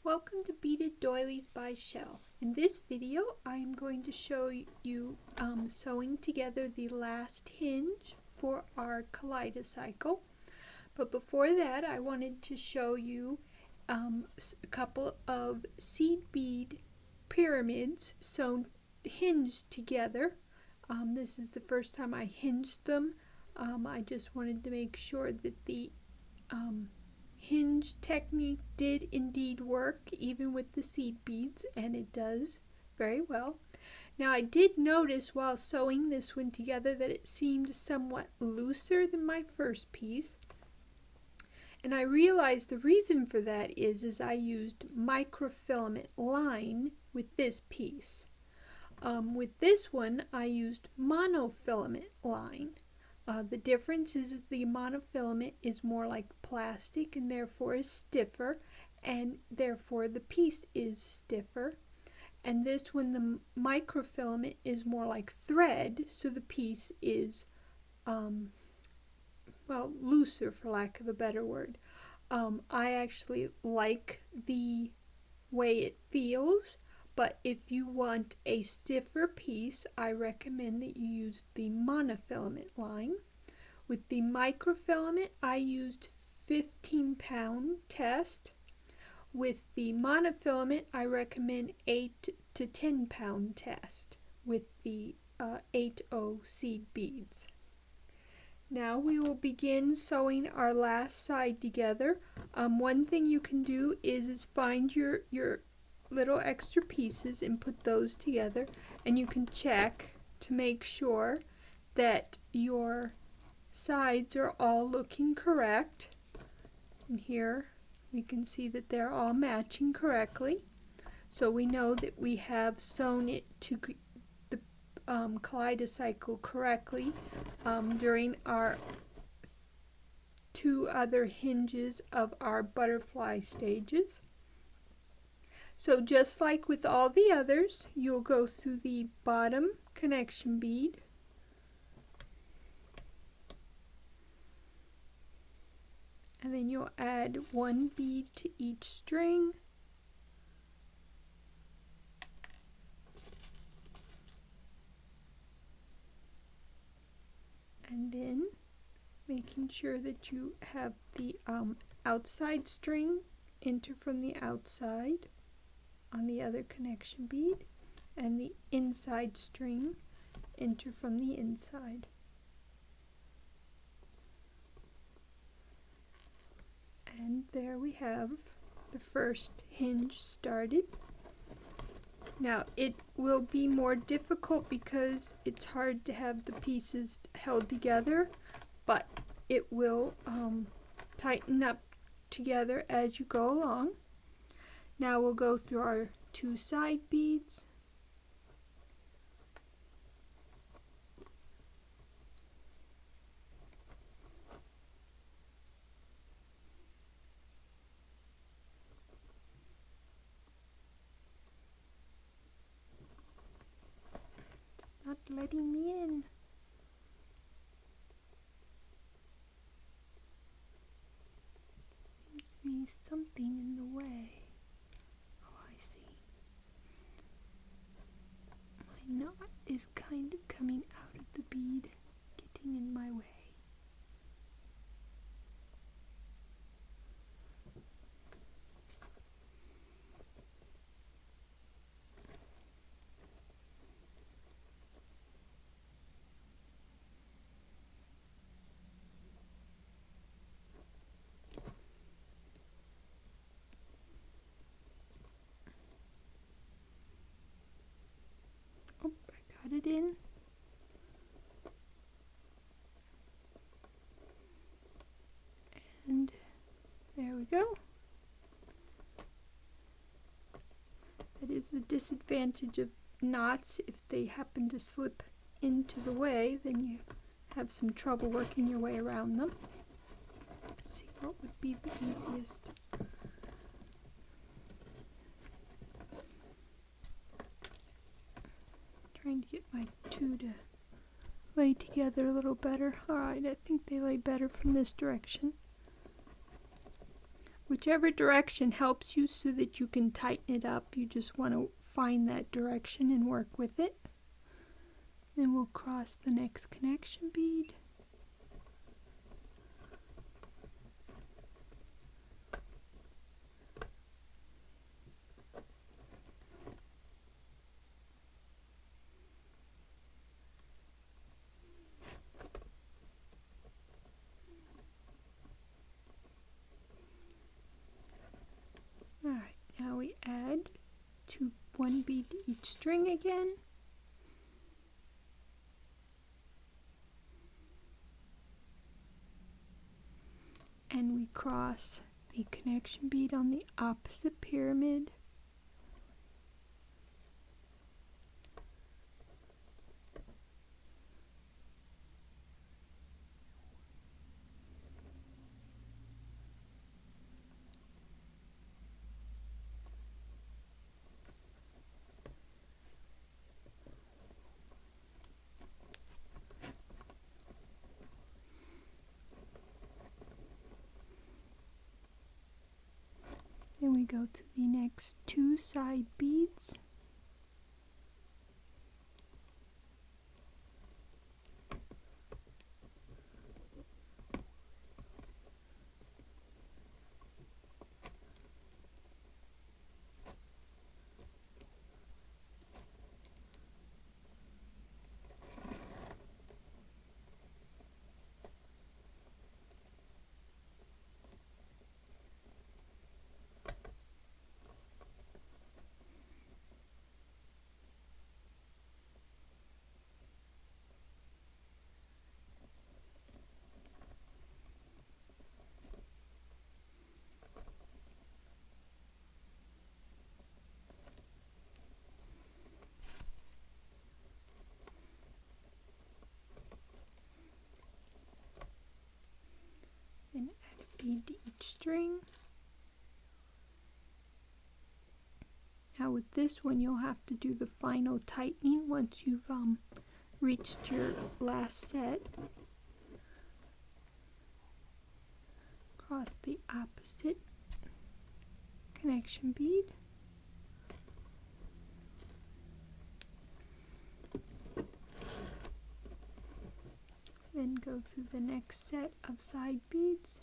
Welcome to Beaded Doilies by Shell. In this video I am going to show you sewing together the last hinge for our kaleidocycle. But before that I wanted to show you a couple of seed bead pyramids sewn hinged together. This is the first time I hinged them. I just wanted to make sure that the hinge technique did indeed work even with the seed beads, and it does very well. Now I did notice while sewing this one together that it seemed somewhat looser than my first piece, and I realized the reason for that is I used microfilament line with this piece. With this one I used monofilament line. The difference is the monofilament is more like plastic and therefore is stiffer, and therefore the piece is stiffer. And this one, the microfilament, is more like thread, so the piece is well, looser, for lack of a better word. I actually like the way it feels, but if you want a stiffer piece, I recommend that you use the monofilament line. With the microfilament, I used 15-pound test. With the monofilament, I recommend 8 to 10-pound test with the 8/0 seed beads. Now we will begin sewing our last side together. One thing you can do is find your little extra pieces and put those together, and you can check to make sure that your sides are all looking correct. And here we can see that they're all matching correctly, so we know that we have sewn it to the kaleidocycle correctly during our two other hinges of our butterfly stages. So just like with all the others, you'll go through the bottom connection bead, and then you'll add one bead to each string, and then making sure that you have the outside string enter from the outside on the other connection bead, and the inside string enter from the inside. And there we have the first hinge started. Now it will be more difficult because it's hard to have the pieces held together, but it will tighten up together as you go along. Now we'll go through our two side beads, it's not letting me in. Seems to be something in the way. Knot is kind of coming out of the bead, getting in my way. It in, and there we go. That is the disadvantage of knots. If they happen to slip into the way, then you have some trouble working your way around them. Let's see what would be the easiest. Trying to get my two to lay together a little better. Alright, I think they lay better from this direction. Whichever direction helps you so that you can tighten it up. You just want to find that direction and work with it. Then we'll cross the next connection bead. Alright, now we add one bead to each string again. And we cross the connection bead on the opposite pyramid. Then we go to the next 2 side beads. And add a bead to each string. Now with this one you'll have to do the final tightening once you've reached your last set. Cross the opposite connection bead. Then go through the next set of side beads.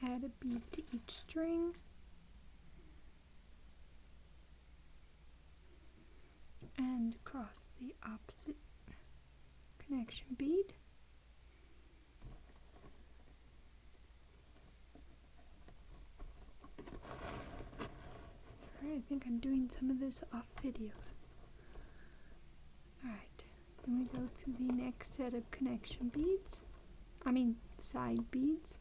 Add a bead to each string. And cross the opposite connection bead. Sorry, I think I'm doing some of this off videos. Alright, then we go to the next set of connection beads. Side beads.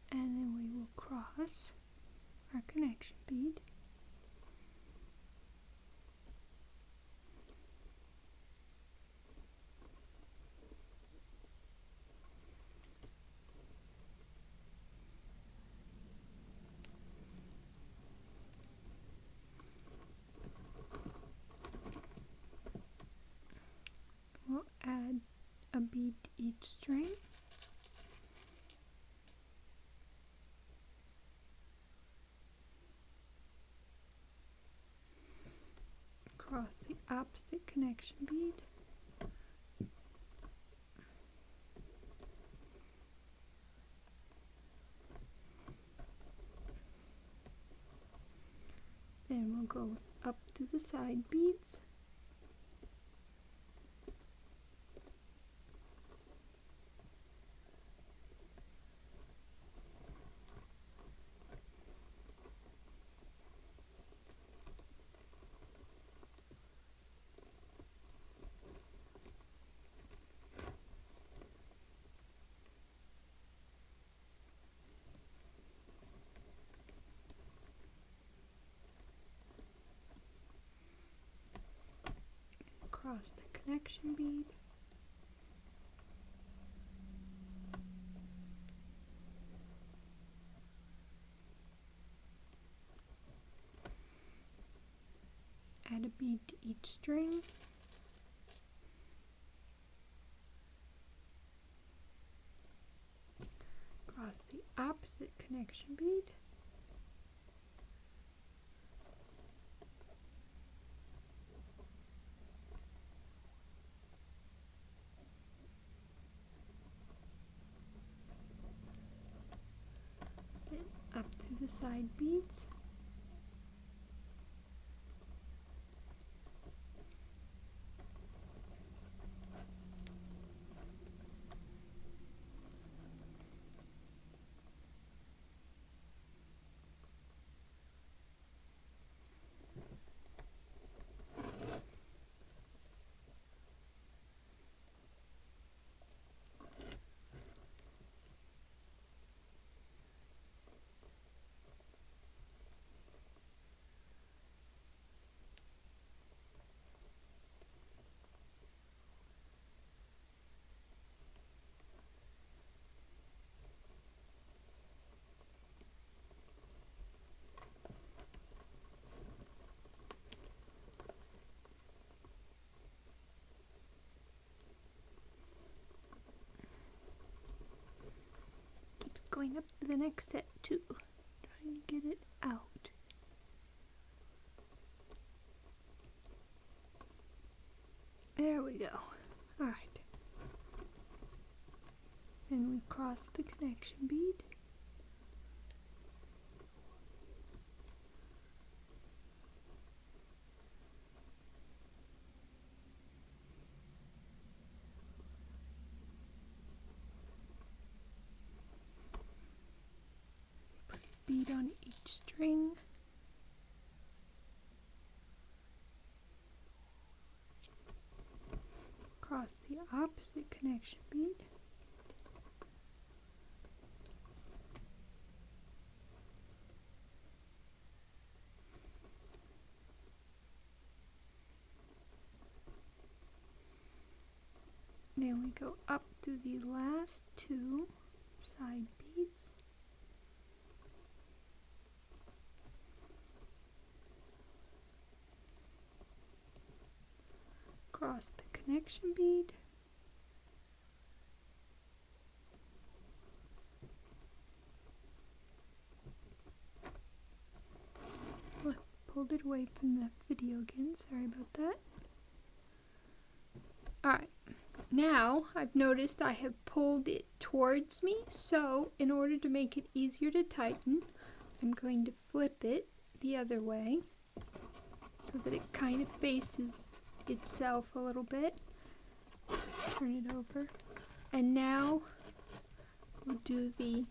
And then we will cross our connection bead. add a bead to each string. Cross the opposite connection bead. Then we'll go up to the side beads. Cross the connection bead. Add a bead to each string. Cross the opposite connection bead. Then up through the side beads. Going up to the next set too, trying to get it out. There we go. Alright. Then we cross the connection bead. Bead on each string. Cross the opposite connection bead. Then we go up to the last two side beads. Cross the connection bead. Oh, I pulled it away from the video again, sorry about that. Alright, now I've noticed I have pulled it towards me, so in order to make it easier to tighten, I'm going to flip it the other way so that it kind of faces itself a little bit. Turn it over. And now we'll do the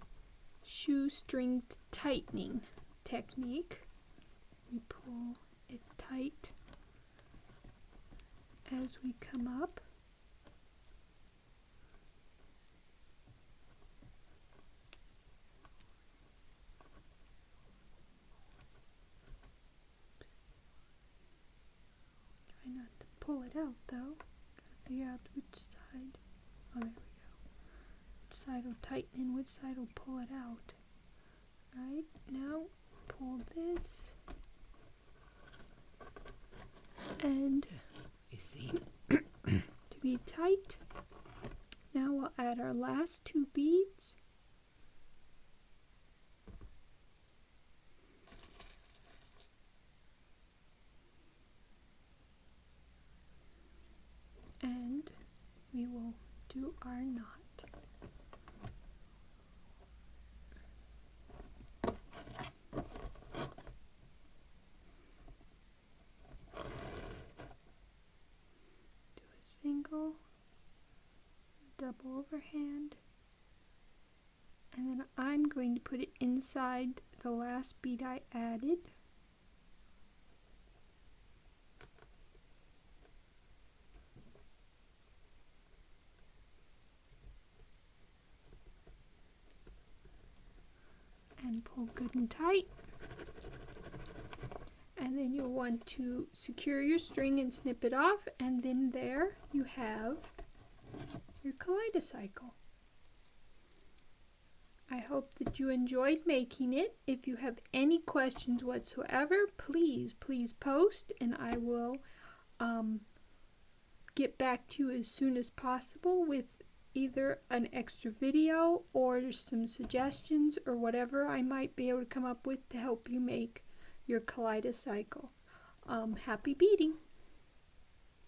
shoestring tightening technique. We pull it tight as we come up. Try not to pull it out though. Gotta figure out which side. Oh, there we go. Which side will tighten and which side will pull it out. Alright, now pull this. And you see, to bead tight. Now we'll add our last 2 beads. And we will do our knot. Do a single, double overhand, and then I'm going to put it inside the last bead I added. And pull good and tight. And then you'll want to secure your string and snip it off, and then there you have your kaleidocycle. I hope that you enjoyed making it. If you have any questions whatsoever, please post, and I will get back to you as soon as possible with either an extra video or some suggestions or whatever I might be able to come up with to help you make your kaleidocycle. Happy beading!